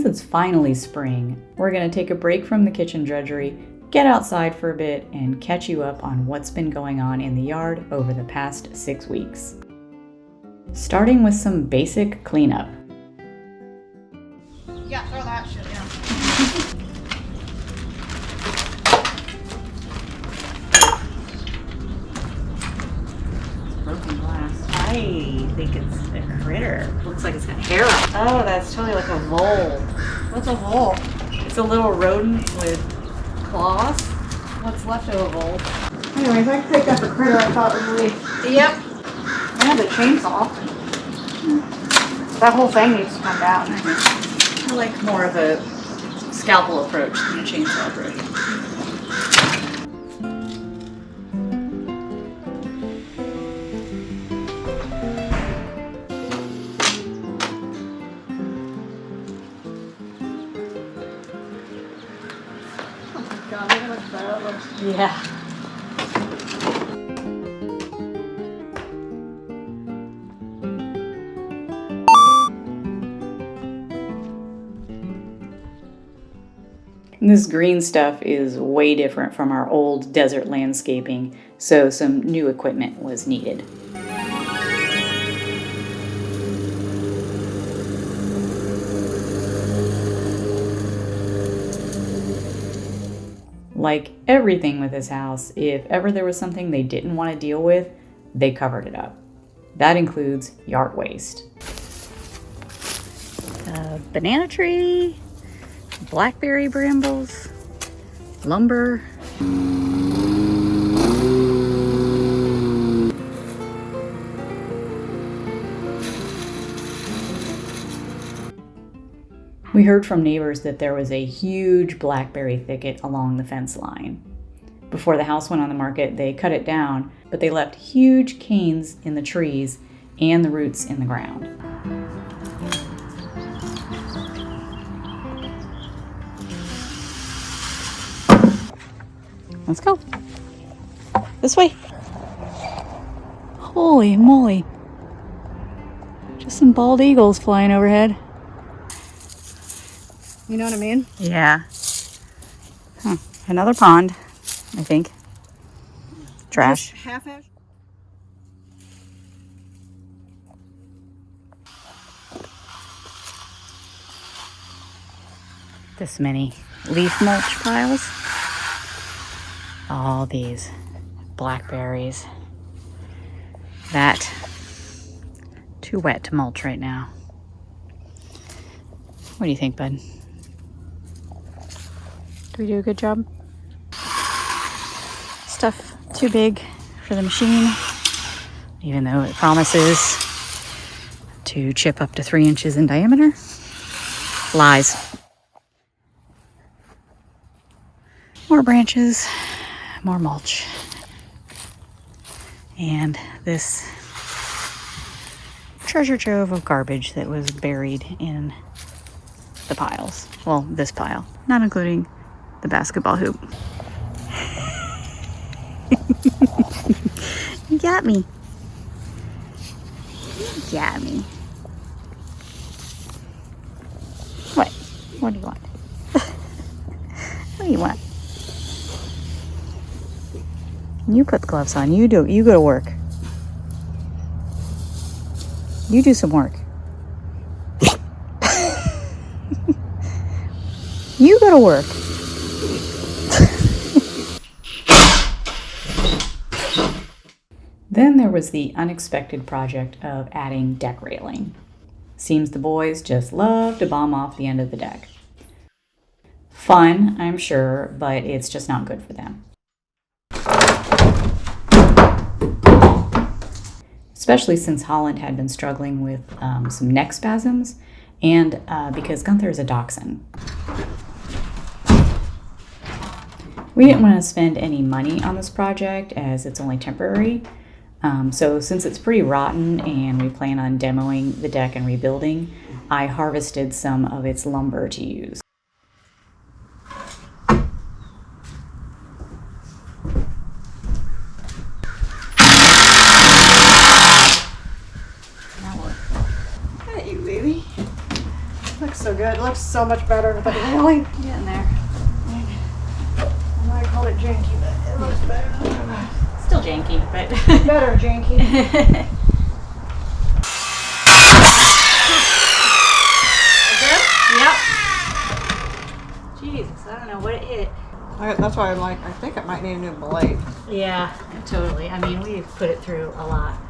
since it's finally spring, we're going to take a break from the kitchen drudgery, get outside for a bit, and catch you up on what's been going on in the yard over the past 6 weeks. Starting with some basic cleanup. Yeah, throw that shit down. Broken glass. I think it's a critter. Looks like it's got hair on it. Oh, that's totally like a vole. What's a vole? It's a little rodent with claws. What's left of a vole? Anyways, I picked up a critter I thought was really... Yep. I have the chainsaw. That whole thing needs to come down. I like more of a scalpel approach than a chainsaw approach. God, look how much better it looks. Yeah. This green stuff is way different from our old desert landscaping, so some new equipment was needed. Like everything with this house, if ever there was something they didn't want to deal with, they covered it up. That includes yard waste. Banana tree, blackberry brambles, lumber. We heard from neighbors that there was a huge blackberry thicket along the fence line. Before the house went on the market, they cut it down, but they left huge canes in the trees and the roots in the ground. Let's go. This way. Holy moly. Just some bald eagles flying overhead. You know what I mean? Yeah. Huh. Another pond, I think. Trash. Just half-ash. This many leaf mulch piles. All these blackberries. That too wet to mulch right now. What do you think, bud? Do we do a good job? Stuff too big for the machine, even though it promises to chip up to 3 inches in diameter. Lies. More branches, more mulch, and this treasure trove of garbage that was buried in the piles. Well, this pile, not including the basketball hoop. You got me. You got me. What? What do you want? What do you want? You put the gloves on. You do. You go to work. You do some work. You go to work. Then there was the unexpected project of adding deck railing. Seems the boys just love to bomb off the end of the deck. Fun, I'm sure, but it's just not good for them. Especially since Holland had been struggling with some neck spasms, and because Gunther is a dachshund. We didn't want to spend any money on this project as it's only temporary. So since it's pretty rotten and we plan on demoing the deck and rebuilding, I harvested some of its lumber to use. so good. It looks so much better, but really getting there. I know I called it janky, but it looks better. Still janky, but Better janky. Yep. Jesus, I don't know what it hit. That's why I'm like, I think it might need a new blade. Yeah, totally. I mean, we've put it through a lot.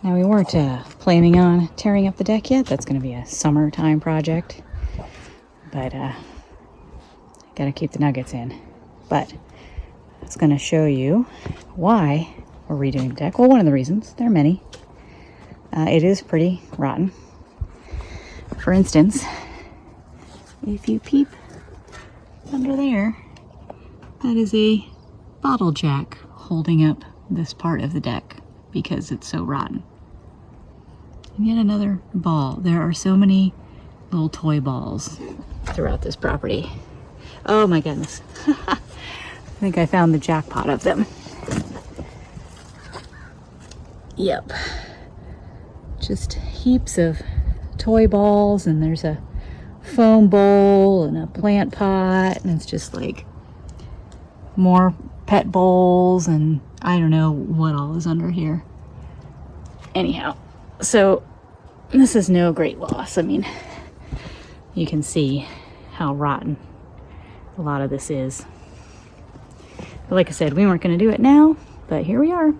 Now, we weren't planning on tearing up the deck yet. That's going to be a summertime project. But got to keep the nuggets in. But I was going to show you why we're redoing the deck. Well, one of the reasons. There are many. It is pretty rotten. For instance, if you peep under there, that is a bottle jack holding up this part of the deck because it's so rotten. And yet another ball. There are so many little toy balls throughout this property. Oh my goodness. I think I found the jackpot of them. Yep. Just heaps of toy balls, and there's a foam bowl and a plant pot, and it's just like more pet bowls, and I don't know what all is under here. Anyhow, so this is no great loss. I mean, you can see how rotten a lot of this is. But like I said, we weren't going to do it now, but here we are.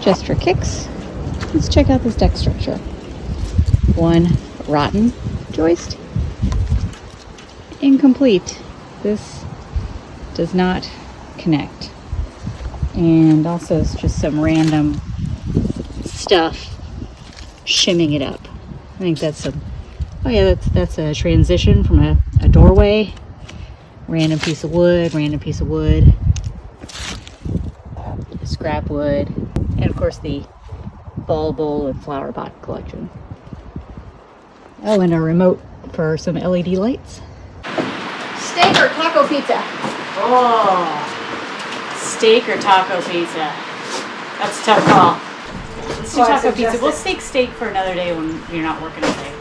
Just for kicks, let's check out this deck structure. One rotten joist. Incomplete. This does not connect. And also it's just some random stuff shimming it up. I think that's some, oh yeah, that's a transition from a doorway. Random piece of wood, scrap wood, and of course the ball bowl and flower pot collection. Oh, and a remote for some LED lights. Steak or taco pizza? Oh, steak or taco pizza. That's a tough call. Let's do taco pizza. We'll take steak for another day when you're not working today.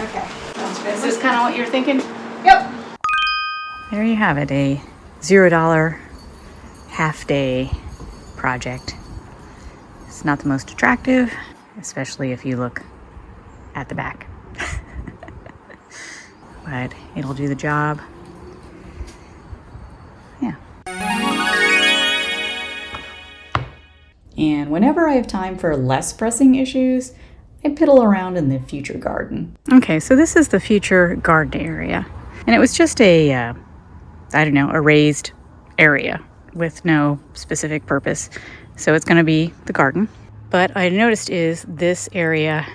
Okay. Is this kind of what you're thinking? Yep. There you have it, a $0 half-day project. It's not the most attractive, especially if you look at the back. But it'll do the job. Yeah. And whenever I have time for less pressing issues, I piddle around in the future garden. Okay, so this is the future garden area. And it was just a, I don't know, a raised area with no specific purpose. So it's going to be the garden. But I noticed is this area,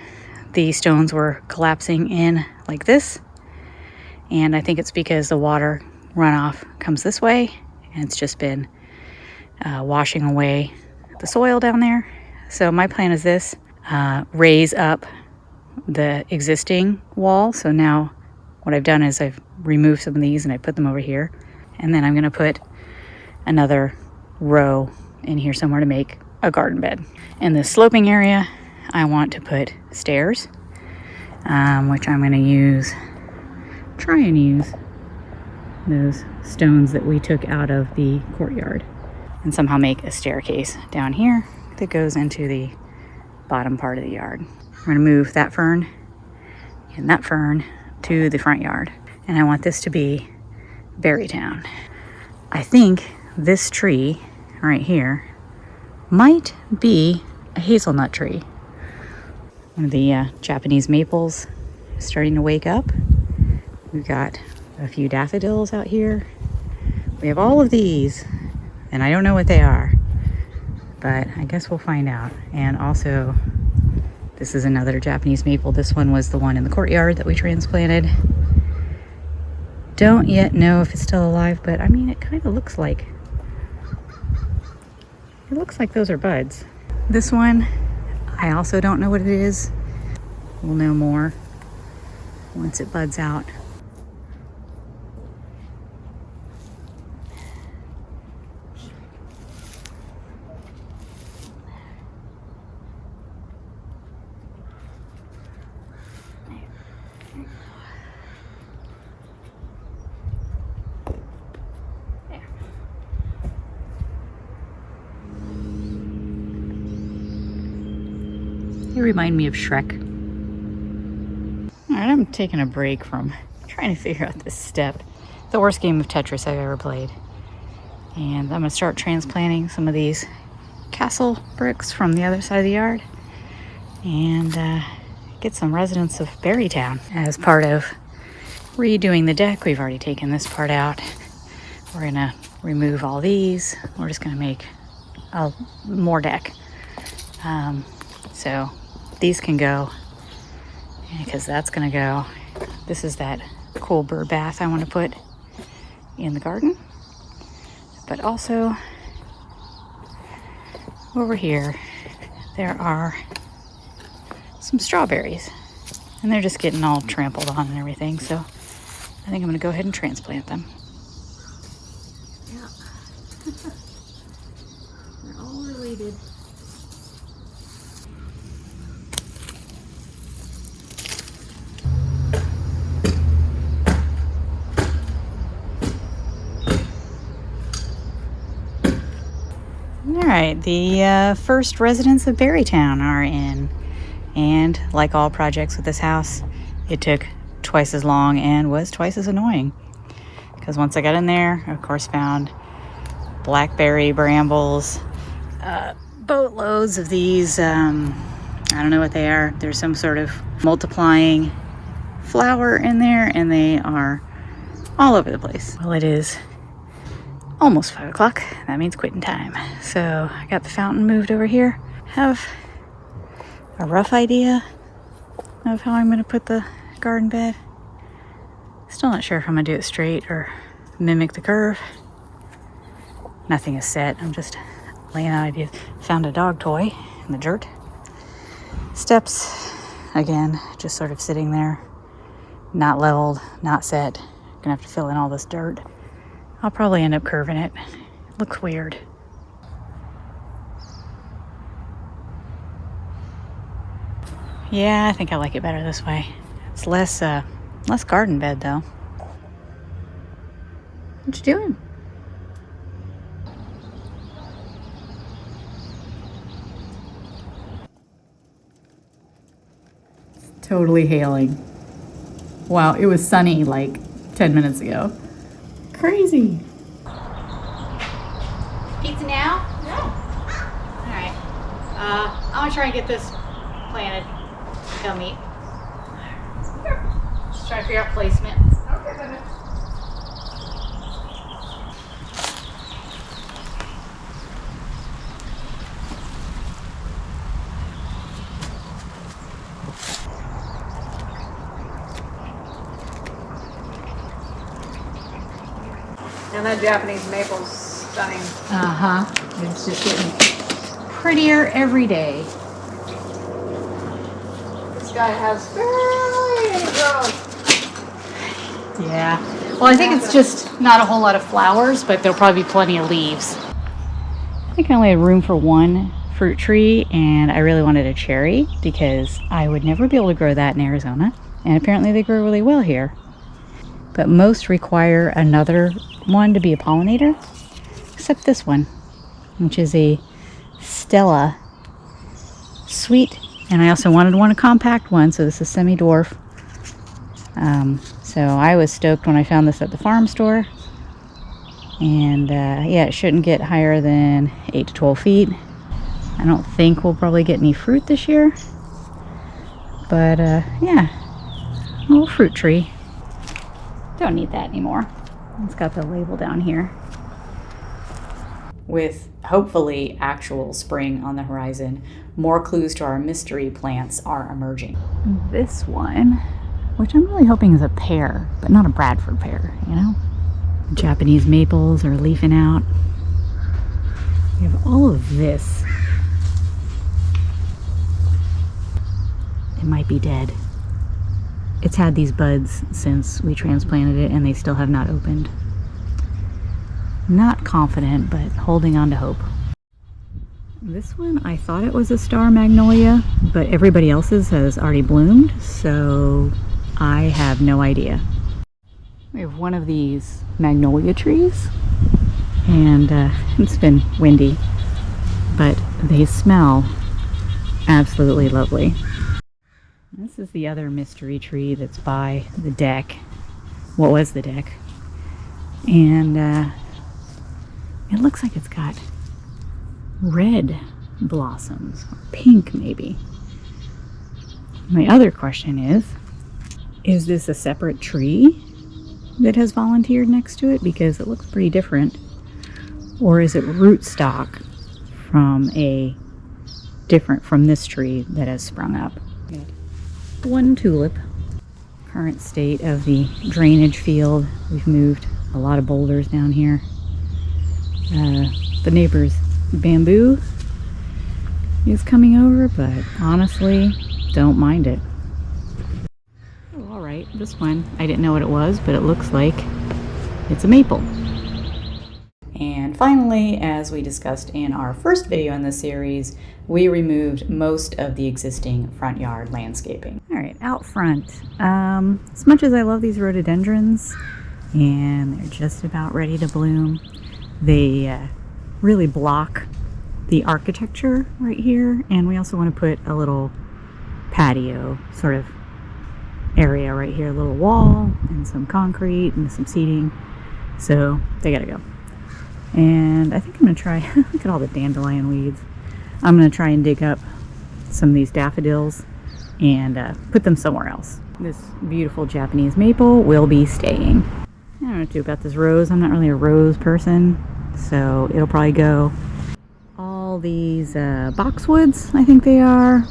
the stones were collapsing in like this. And I think it's because the water runoff comes this way. And it's just been washing away the soil down there. So my plan is this, raise up the existing wall. So now what I've done is I've removed some of these and I put them over here. And then I'm going to put another row in here somewhere to make a garden bed. In the sloping area, I want to put stairs, which I'm going to try and use those stones that we took out of the courtyard and somehow make a staircase down here that goes into the bottom part of the yard. I'm going to move that fern and that fern to the front yard. And I want this to be Berry Town. I think this tree right here might be a hazelnut tree. One of the Japanese maples is starting to wake up. We've got a few daffodils out here. We have all of these, and I don't know what they are, but I guess we'll find out. And also, this is another Japanese maple. This one was the one in the courtyard that we transplanted. Don't yet know if it's still alive, but I mean, it kind of looks like It looks like those are buds. This one, I also don't know what it is. We'll know more once it buds out. They remind me of Shrek. All right, I'm taking a break from trying to figure out this step. The worst game of Tetris I've ever played. And I'm gonna start transplanting some of these castle bricks from the other side of the yard and get some residents of Berrytown. As part of redoing the deck, we've already taken this part out. We're gonna remove all these. We're just gonna make more deck. So these can go, because that's gonna go. This is that cool bird bath I want to put in the garden. But also over here, there are some strawberries, and they're just getting all trampled on and everything. So I think I'm gonna go ahead and transplant them. Yeah, they're all related. All right, the first residents of Berrytown are in. And like all projects with this house, it took twice as long and was twice as annoying. Because once I got in there, I of course found blackberry brambles, boatloads of these, I don't know what they are. There's some sort of multiplying flower in there, and they are all over the place. Well, it is almost 5 o'clock. That means quitting time. So I got the fountain moved over here. Have a rough idea of how I'm going to put the garden bed. Still not sure if I'm going to do it straight or mimic the curve. Nothing is set. I'm just laying out ideas. Found a dog toy in the dirt. Steps, again, just sort of sitting there. Not leveled, not set. Gonna have to fill in all this dirt. I'll probably end up curving it. It looks weird. Yeah, I think I like it better this way. It's less garden bed though. What you doing? It's totally hailing. Wow, it was sunny like 10 minutes ago. Crazy. Pizza now? Yeah. All right. I'm gonna try and get this planted. Tell me. Just trying to figure out placement. Okay, baby. And that Japanese maple's stunning. It's just getting prettier every day. This guy has barely any growth. Yeah. Well, I think it's just not a whole lot of flowers, but there'll probably be plenty of leaves. I think I only had room for one fruit tree, and I really wanted a cherry because I would never be able to grow that in Arizona. And apparently they grow really well here. But most require another one to be a pollinator, except this one, which is a Stella Sweet. And I also wanted a compact one, so this is semi-dwarf. So I was stoked when I found this at the farm store. And yeah, it shouldn't get higher than 8 to 12 feet. I don't think we'll probably get any fruit this year. But yeah, a little fruit tree. Don't need that anymore. It's got the label down here. With hopefully actual spring on the horizon, more clues to our mystery plants are emerging. This one, which I'm really hoping is a pear, but not a Bradford pear, you know? Japanese maples are leafing out. We have all of this. It might be dead. It's had these buds since we transplanted it and they still have not opened. Not confident, but holding on to hope. This one, I thought it was a star magnolia, but everybody else's has already bloomed, so I have no idea. We have one of these magnolia trees, and it's been windy, but they smell absolutely lovely. This is the other mystery tree that's by the deck. What was the deck? And it looks like it's got red blossoms, or pink maybe. My other question is this a separate tree that has volunteered next to it? Because it looks pretty different. Or is it rootstock from this tree that has sprung up? One tulip. Current state of the drainage field. We've moved a lot of boulders down here. The neighbor's bamboo is coming over, but honestly, don't mind it. Oh, all right, this one, I didn't know what it was, but it looks like it's a maple. And finally, as we discussed in our first video in this series, we removed most of the existing front yard landscaping. All right, out front, as much as I love these rhododendrons, and they're just about ready to bloom, they really block the architecture right here, and we also want to put a little patio sort of area right here, a little wall and some concrete and some seating, so they gotta go. And I think I'm gonna try look at all the dandelion weeds. I'm gonna try and dig up some of these daffodils and put them somewhere else. This beautiful Japanese maple will be staying. I don't know what to do about this rose. I'm not really a rose person, so it'll probably go. All these boxwoods, I think they are,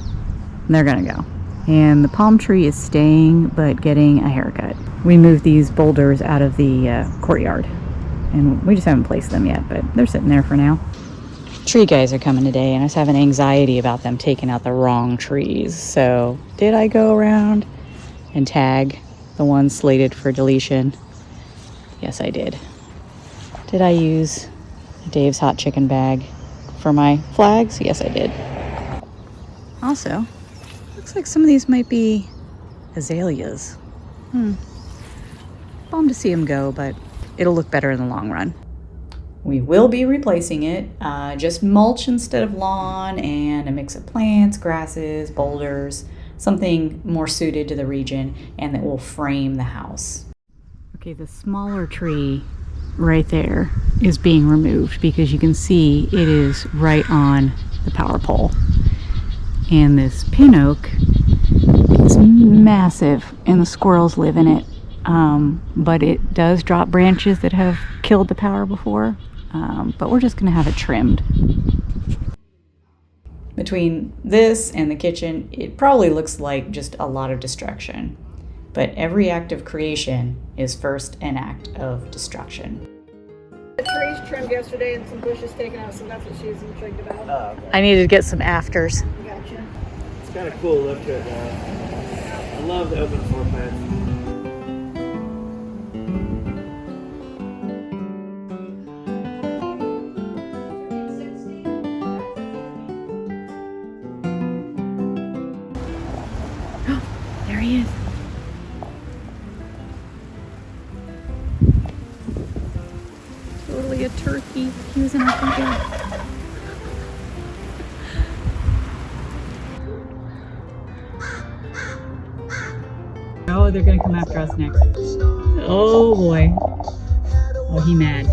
they're gonna go. And the palm tree is staying, but getting a haircut. We moved these boulders out of the courtyard, and we just haven't placed them yet, but they're sitting there for now. Tree guys are coming today, and I was having anxiety about them taking out the wrong trees. So did I go around and tag the ones slated for deletion? Yes, I did. Did I use Dave's hot chicken bag for my flags? Yes, I did. Also, looks like some of these might be azaleas. Bummed to see them go, but it'll look better in the long run. We will be replacing it, just mulch instead of lawn, and a mix of plants, grasses, boulders, something more suited to the region and that will frame the house. Okay, the smaller tree right there is being removed because you can see it is right on the power pole. And this pin oak is massive and the squirrels live in it. But it does drop branches that have killed the power before. But we're just gonna have it trimmed. Between this and the kitchen, it probably looks like just a lot of destruction. But every act of creation is first an act of destruction. The trees trimmed yesterday and some bushes taken out, so that's what she's intrigued about. Oh, okay. I needed to get some afters. Gotcha. It's got a cool look to it though. I love the open floor plans. There he is. Totally a turkey. He was in our front yard. Oh, they're gonna come after us next. Oh boy. Oh, he mad.